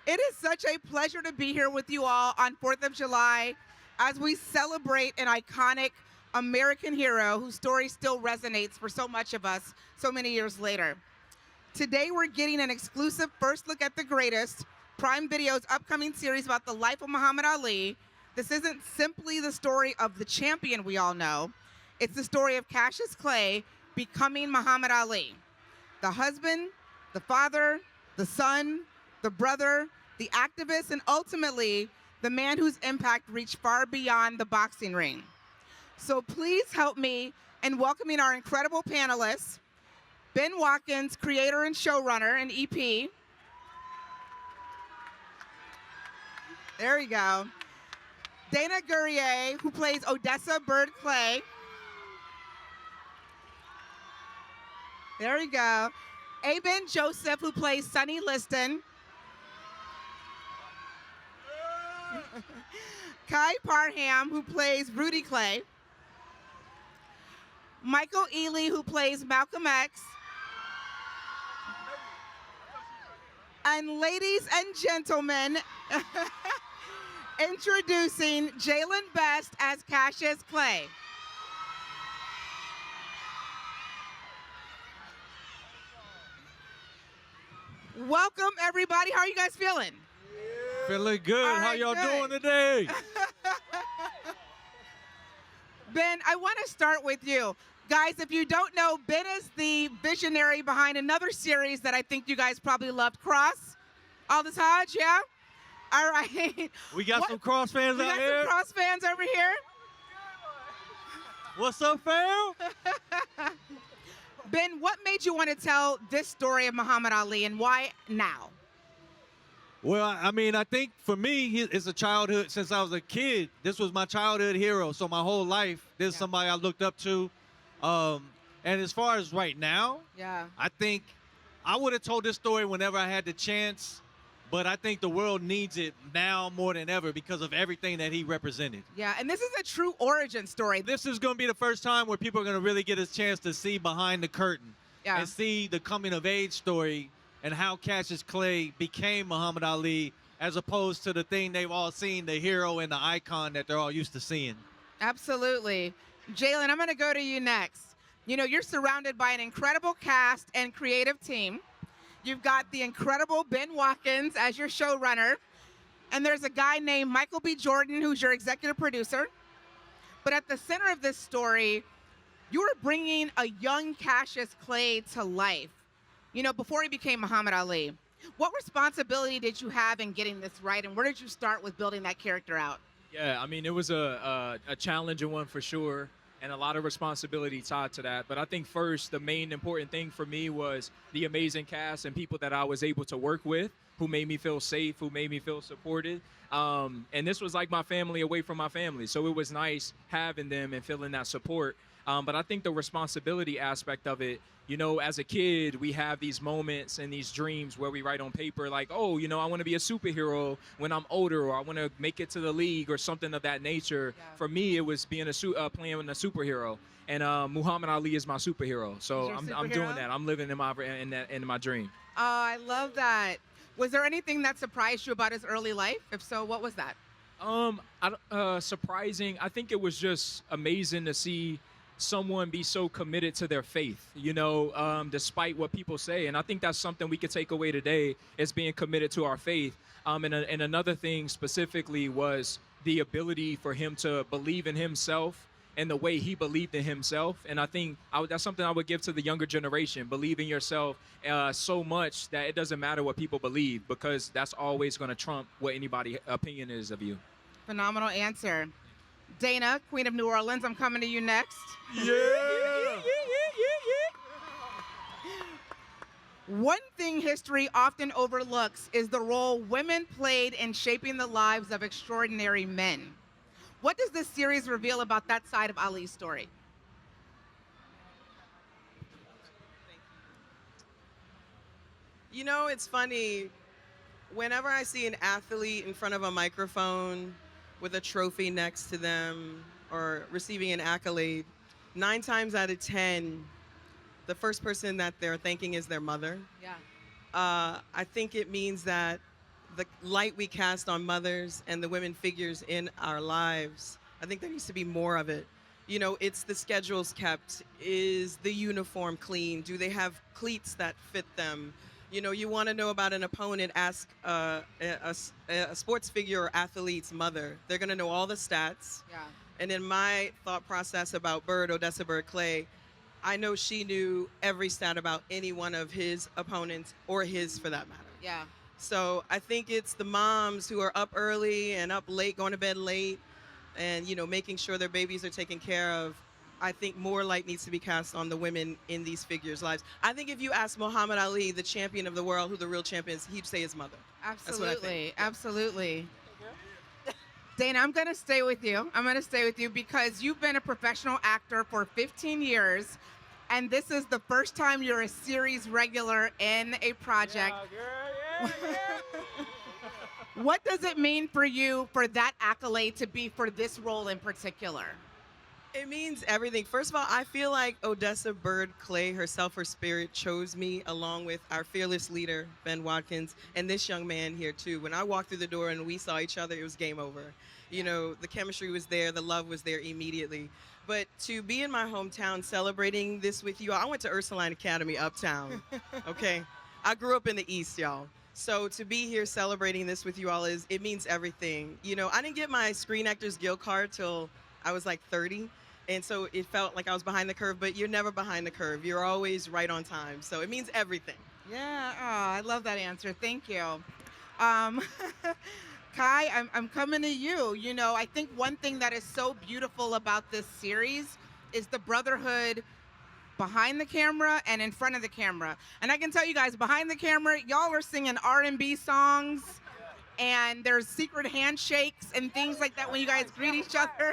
It is such a pleasure to be here with you all on 4th of July as we celebrate an iconic American hero whose story still resonates for so much of us so many years later. Today, we're getting an exclusive first look at the greatest, Prime Video's upcoming series about the life of Muhammad Ali. This isn't simply the story of the champion we all know. It's the story of Cassius Clay becoming Muhammad Ali. The husband, the father, the son, the brother, the activist, and ultimately, the man whose impact reached far beyond the boxing ring. So please help me in welcoming our incredible panelists, Ben Watkins, creator and showrunner and EP. There we go. Dana Gurrier, who plays Odessa Bird Clay. There we go. Aben Joseph, who plays Sonny Liston. Kai Parham, who plays Rudy Clay. Michael Ealy, who plays Malcolm X. And ladies and gentlemen, introducing Jalen Best as Cassius Clay. Welcome, everybody. How are you guys feeling? Feeling good. All How right, y'all good. doing today? Ben, I want to start with you. Guys, if you don't know, Ben is the visionary behind another series that I think you guys probably loved, Cross. Aldous Hodge, yeah? All right. We got some Cross fans We out got here. some Cross fans over here. What's up, fam? Ben, what made you want to tell this story of Muhammad Ali and why now? Well, I mean, I think for me, it's a childhood. Since I was a kid, this was my childhood hero. So my whole life, this is somebody I looked up to. And as far as right now, I think I would have told this story whenever I had the chance. But I think the world needs it now more than ever because of everything that he represented. Yeah, and this is a true origin story. This is going to be the first time where people are going to really get a chance to see behind the curtain and see the coming of age story and how Cassius Clay became Muhammad Ali as opposed to the thing they've all seen, the hero and the icon that they're all used to seeing. Absolutely. Jalen, I'm going to go to you next. You know, you're surrounded by an incredible cast and creative team. You've got the incredible Ben Watkins as your showrunner. And there's a guy named Michael B. Jordan, who's your executive producer. But at the center of this story, you were bringing a young Cassius Clay to life, you know, before he became Muhammad Ali. What responsibility did you have in getting this right, and where did you start with building that character out? Yeah, I mean, it was a challenging one for sure, and a lot of responsibility tied to that. But I think first, the main important thing for me was the amazing cast and people that I was able to work with who made me feel safe, who made me feel supported. And this was like my family away from my family. So it was nice having them and feeling that support. But I think the responsibility aspect of it, you know, as a kid, we have these moments and these dreams where we write on paper like, oh, you know, I want to be a superhero when I'm older, or I want to make it to the league or something of that nature. Yeah. For me, it was being playing a superhero. And Muhammad Ali is my superhero. So I'm doing that. I'm living in my dream. Oh, I love that. Was there anything that surprised you about his early life? If so, what was that? Surprising. I think it was just amazing to see someone be so committed to their faith, you know, despite what people say. And I think that's something we could take away today, is being committed to our faith. And another thing specifically was the ability for him to believe in himself and the way he believed in himself. And I think that's something I would give to the younger generation. Believe in yourself so much that it doesn't matter what people believe, because that's always going to trump what anybody's opinion is of you. Phenomenal answer. Dana, Queen of New Orleans, I'm coming to you next. Yeah. One thing history often overlooks is the role women played in shaping the lives of extraordinary men. What does this series reveal about that side of Ali's story? You know, it's funny. Whenever I see an athlete in front of a microphone with a trophy next to them or receiving an accolade, 9 times out of 10, the first person that they're thanking is their mother. Yeah. I think it means that the light we cast on mothers and the women figures in our lives. I think there needs to be more of it. You know, it's the schedules kept. Is the uniform clean? Do they have cleats that fit them? You know, you want to know about an opponent, ask a sports figure or athlete's mother. They're going to know all the stats. Yeah. And in my thought process about Odessa Bird Clay, I know she knew every stat about any one of his opponents, or his for that matter. Yeah. So I think it's the moms who are up early and up late, going to bed late, and, you know, making sure their babies are taken care of. I think more light needs to be cast on the women in these figures' lives. I think if you ask Muhammad Ali, the champion of the world, who the real champion is, he'd say his mother. That's what I Absolutely. think. Absolutely. Dana, I'm going to stay with you. I'm going to stay with you because you've been a professional actor for 15 years, and this is the first time you're a series regular in a project. What does it mean for you for that accolade to be for this role in particular? It means everything. First of all, I feel like Odessa Bird Clay herself, her spirit, chose me along with our fearless leader, Ben Watkins, and this young man here too. When I walked through the door and we saw each other, it was game over. You know, the chemistry was there, the love was there immediately. But to be in my hometown celebrating this with you, I went to Ursuline Academy uptown, okay? I grew up in the East, y'all. So to be here celebrating this with you all, it means everything. You know, I didn't get my Screen Actors Guild card till I was like 30. And so it felt like I was behind the curve, but you're never behind the curve. You're always right on time. So it means everything. Yeah, oh, I love that answer. Thank you. Kai, I'm coming to you. You know, I think one thing that is so beautiful about this series is the brotherhood behind the camera and in front of the camera. And I can tell you guys, behind the camera, y'all are singing R&B songs, and there's secret handshakes and things like that when you guys greet each other.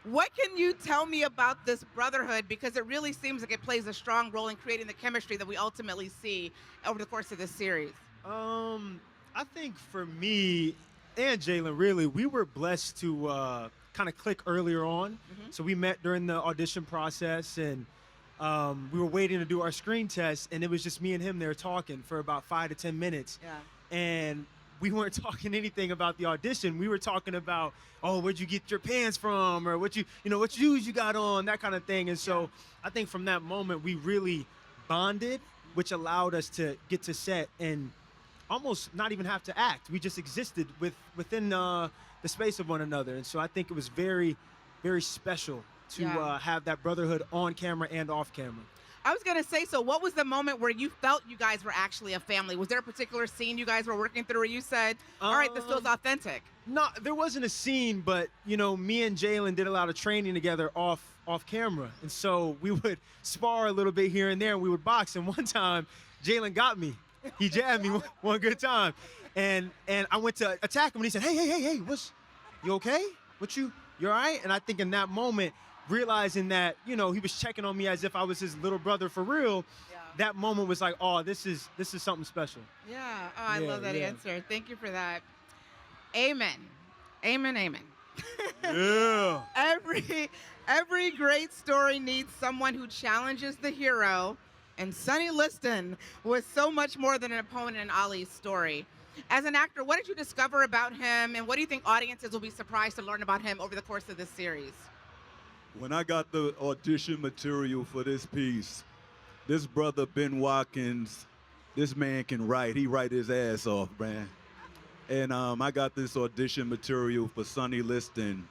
What can you tell me about this brotherhood? Because it really seems like it plays a strong role in creating the chemistry that we ultimately see over the course of this series. I think for me and Jalen, really, we were blessed to kind of click earlier on. Mm-hmm. So we met during the audition process, and we were waiting to do our screen test, and it was just me and him there talking for about 5 to 10 minutes. Yeah. And we weren't talking anything about the audition. We were talking about, oh, where'd you get your pants from, or what shoes you got on, that kind of thing. And so I think from that moment we really bonded, which allowed us to get to set and almost not even have to act. We just existed within the space of one another. And so I think it was very, very special to have that brotherhood on camera and off camera. I was going to say, so what was the moment where you felt you guys were actually a family? Was there a particular scene you guys were working through where you said, all right, this feels authentic? No, there wasn't a scene, but, you know, me and Jalen did a lot of training together off camera. And so we would spar a little bit here and there, and we would box. And one time, Jalen got me. He jabbed me one good time. And I went to attack him, and he said, hey, you okay? You all right? And I think in that moment, realizing that, you know, he was checking on me as if I was his little brother for real, that moment was like, oh, this is something special. Yeah. Oh, I love that answer. Thank you for that. Amen. Amen, amen. Yeah. Every great story needs someone who challenges the hero, and Sonny Liston was so much more than an opponent in Ali's story. As an actor, what did you discover about him, and what do you think audiences will be surprised to learn about him over the course of this series? When I got the audition material for this piece, this brother Ben Watkins, this man can write. He write his ass off, man. And I got this audition material for Sonny Liston,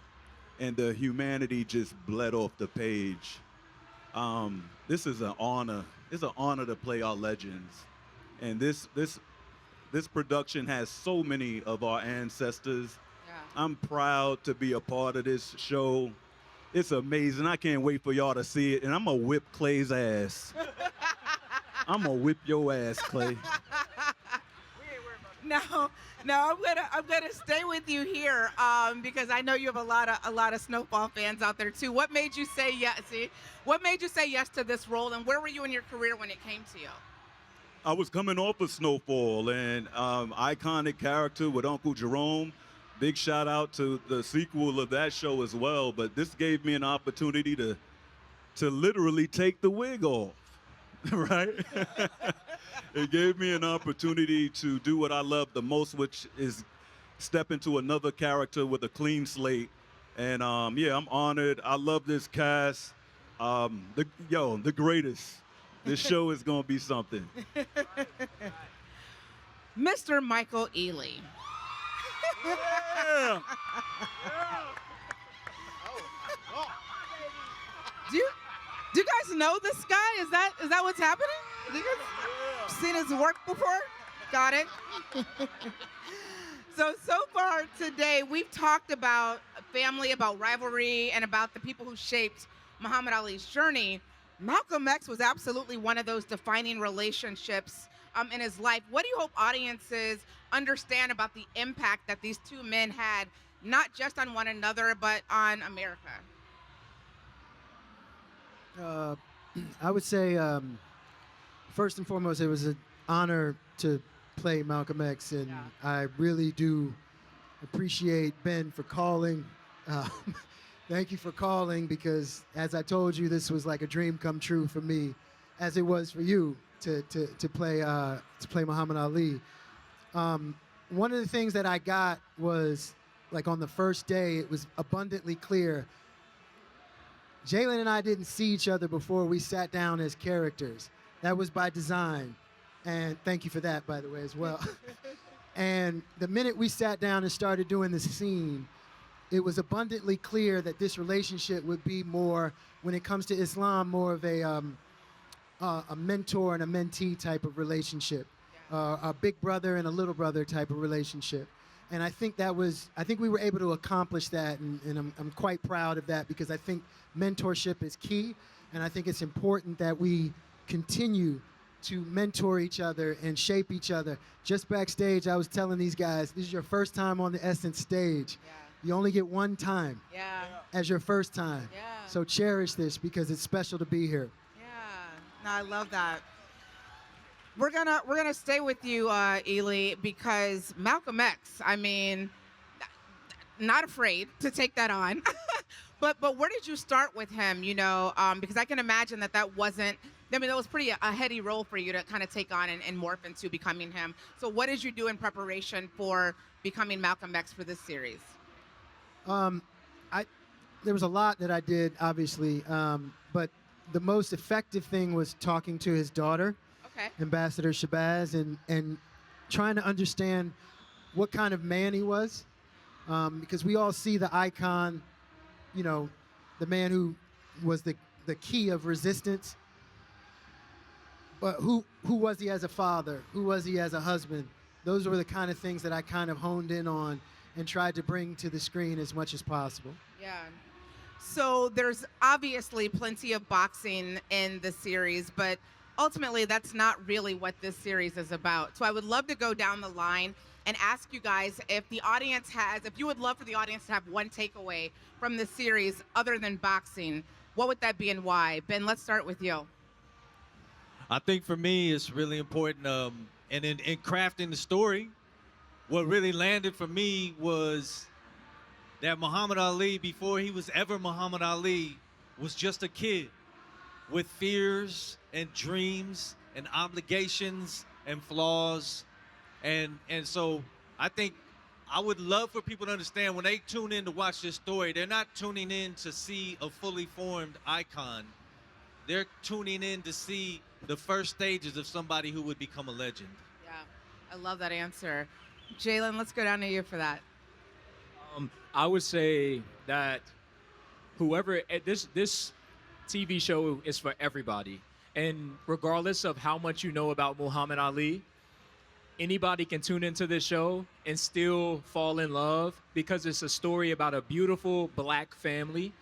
and the humanity just bled off the page. This is an honor. It's an honor to play our legends. And this production has so many of our ancestors. Yeah. I'm proud to be a part of this show. It's amazing. I can't wait for y'all to see it. And I'm going to whip Clay's ass. I'm going to whip your ass, Clay. No, I'm gonna stay with you here because I know you have a lot of Snowfall fans out there too. What made you say yes? What made you say yes to this role, and where were you in your career when it came to you? I was coming off of Snowfall, and iconic character with Uncle Jerome. Big shout out to the sequel of that show as well. But this gave me an opportunity to literally take the wig off, right? It gave me an opportunity to do what I love the most, which is step into another character with a clean slate. And yeah, I'm honored. I love this cast. The greatest. This show is gonna be something. Mr. Michael Ealy. Yeah. Do you guys know this guy? Is that what's happening? You guys seen his work before? Got it. So far today, we've talked about family, about rivalry, and about the people who shaped Muhammad Ali's journey. Malcolm X was absolutely one of those defining relationships in his life. What do you hope audiences understand about the impact that these two men had, not just on one another, but on America? I would say, first and foremost, it was an honor to play Malcolm X, and Yeah. I really do appreciate Ben for calling. Thank you for calling, because as I told you, this was like a dream come true for me, as it was for you to play Muhammad Ali. One of the things that I got was, like, on the first day, it was abundantly clear. Jalen and I didn't see each other before we sat down as characters. That was by design. And thank you for that, by the way, as well. And the minute we sat down and started doing the scene, it was abundantly clear that this relationship would be more, when it comes to Islam, more of a mentor and a mentee type of relationship, a big brother and a little brother type of relationship. And I think we were able to accomplish that, and I'm quite proud of that, because I think mentorship is key, and I think it's important that we continue to mentor each other and shape each other. Just backstage, I was telling these guys, this is your first time on the Essence stage. Yeah. You only get one time as your first time. Yeah. So cherish this, because it's special to be here. Yeah. No, I love that. We're gonna stay with you, Ely, because Malcolm X. I mean, not afraid to take that on. But where did you start with him? You know, because I can imagine that wasn't. I mean, that was pretty a heady role for you to kind of take on and morph into becoming him. So what did you do in preparation for becoming Malcolm X for this series? There was a lot that I did, obviously, but the most effective thing was talking to his daughter, Okay. Ambassador Shabazz, and trying to understand what kind of man he was, because we all see the icon, you know, the man who was the key of resistance. But who was he as a father? Who was he as a husband? Those were the kind of things that I kind of honed in on and tried to bring to the screen as much as possible. Yeah. So there's obviously plenty of boxing in the series, but ultimately that's not really what this series is about. So I would love to go down the line and ask you guys if you would love for the audience to have one takeaway from the series other than boxing, what would that be and why? Ben, let's start with you. I think for me, it's really important, and in crafting the story, what really landed for me was that Muhammad Ali, before he was ever Muhammad Ali, was just a kid with fears and dreams and obligations and flaws. And so I think I would love for people to understand, when they tune in to watch this story, they're not tuning in to see a fully formed icon. They're tuning in to see the first stages of somebody who would become a legend. Yeah, I love that answer. Jalen, let's go down to you for that. I would say that this TV show is for everybody, and regardless of how much you know about Muhammad Ali, anybody can tune into this show and still fall in love, because it's a story about a beautiful black family,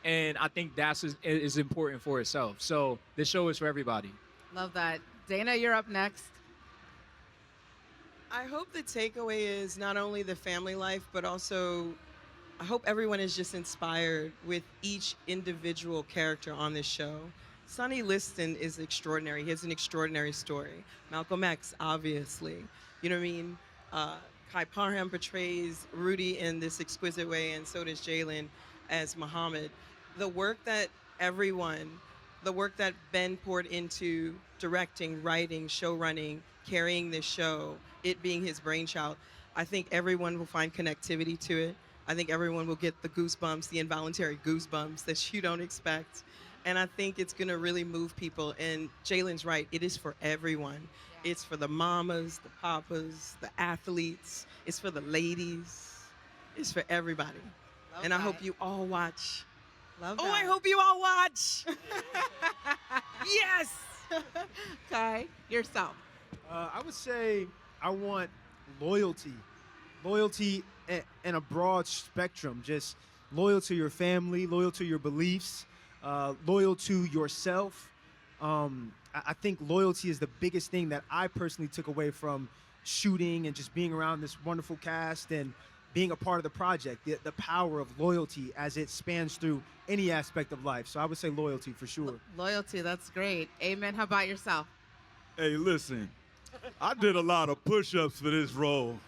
and I think that's is important for itself. So this show is for everybody. Love that. Dana, you're up next. I hope the takeaway is not only the family life, but also I hope everyone is just inspired with each individual character on this show. Sonny Liston is extraordinary. He has an extraordinary story. Malcolm X, obviously. You know what I mean? Kai Parham portrays Rudy in this exquisite way, and so does Jalen as Muhammad. The work that everyone, the work that Ben poured into directing, writing, show running, carrying this show, it being his brainchild, I think everyone will find connectivity to it. I think everyone will get the goosebumps, the involuntary goosebumps that you don't expect. And I think it's going to really move people. And Jalen's right, it is for everyone. It's for the mamas, the papas, the athletes. It's for the ladies. It's for everybody. And I hope you all watch. Love Oh, that. I hope you all watch. Yes. Kai, yourself. I would say I want loyalty. Loyalty in a broad spectrum. Just loyal to your family, loyal to your beliefs, loyal to yourself. I think loyalty is the biggest thing that I personally took away from shooting and just being around this wonderful cast and being a part of the project, the power of loyalty as it spans through any aspect of life. So I would say loyalty for sure. Loyalty, that's great. Amen. How about yourself? Hey, listen, I did a lot of push-ups for this role.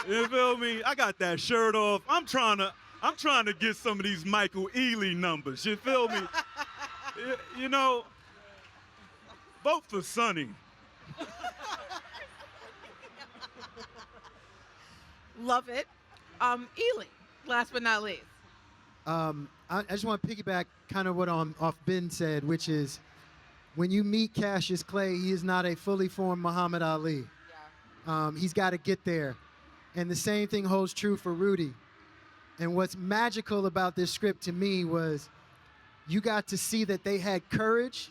You feel me? I got that shirt off. I'm trying to get some of these Michael Ealy numbers. You feel me? You know, vote for Sonny. Love it. Ely, last but not least. I just want to piggyback kind of what off Ben said, which is when you meet Cassius Clay, he is not a fully formed Muhammad Ali. He's got to get there. And the same thing holds true for Rudy. And what's magical about this script to me was you got to see that they had courage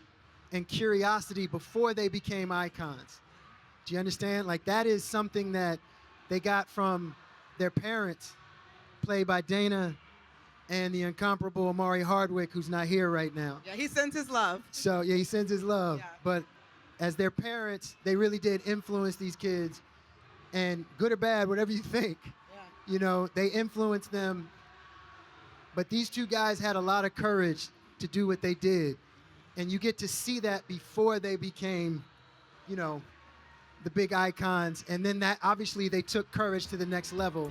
and curiosity before they became icons. Do you understand? Like, that is something that they got from their parents, played by Dana and the incomparable Amari Hardwick, who's not here right now. Yeah, he sends his love. So, yeah, he sends his love. Yeah. But as their parents, they really did influence these kids. And good or bad, whatever you think, you know, they influenced them. But these two guys had a lot of courage to do what they did. And you get to see that before they became, you know, the big icons. And then that, obviously, they took courage to the next level.